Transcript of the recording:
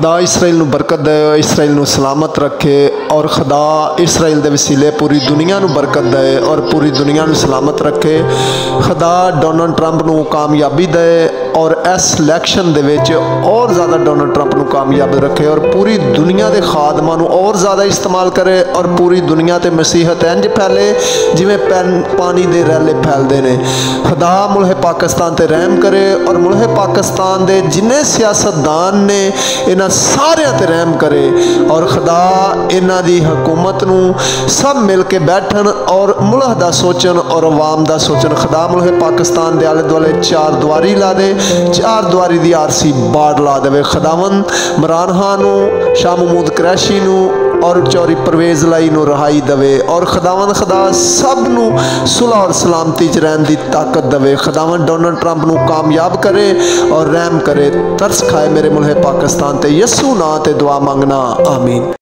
खुदा इसराइल नू बरकत दे, इसराइल नू सलामत रखे और खुदा इसराइल दे वसीले पूरी दुनिया नू बरकत दे और पूरी दुनिया नू सलामत रखे। खुदा डोनाल्ड ट्रंप नू कामयाबी दे और इस इलैक्शन दे विच और ज़्यादा डोनाल्ड ट्रंप नू कामयाब रखे और पूरी दुनिया के खादमां नू और ज़्यादा इस्तेमाल करे और पूरी दुनिया ते मसीहत इंज फैले जिवें पानी दे रैले फैलते हैं। खुदा मुल्क पाकिस्तान ते रहम करे और मुल्क पाकिस्तान दे जिन्ने सियासतदान ने इन्हां सारियां ते रहम करे और खुदा इन्हां दी हुकूमत नू सब मिल के बैठन और मुल्क दा सोचन और अवाम दा सोचन। खुदा मुल्क पाकिस्तान दे आले दुआले चार दुआरी ला दे, चार दुआरी दी आरसी बाड़ ला देवे। खुदावन इमरान खान नू, शाह महमूद कुरैशी नू और चौरी परवेज़ लाई नू रहाई दवे और खुदावन खुदा सब नू सुलह और सलामती च रहन दी ताकत दवे। खुदावन डोनाल्ड ट्रंप नू कामयाब करे और रहम करे, तरस खाए मेरे मुल्क पाकिस्तान ते। यसू नां ते दुआ मंगना, आमीन।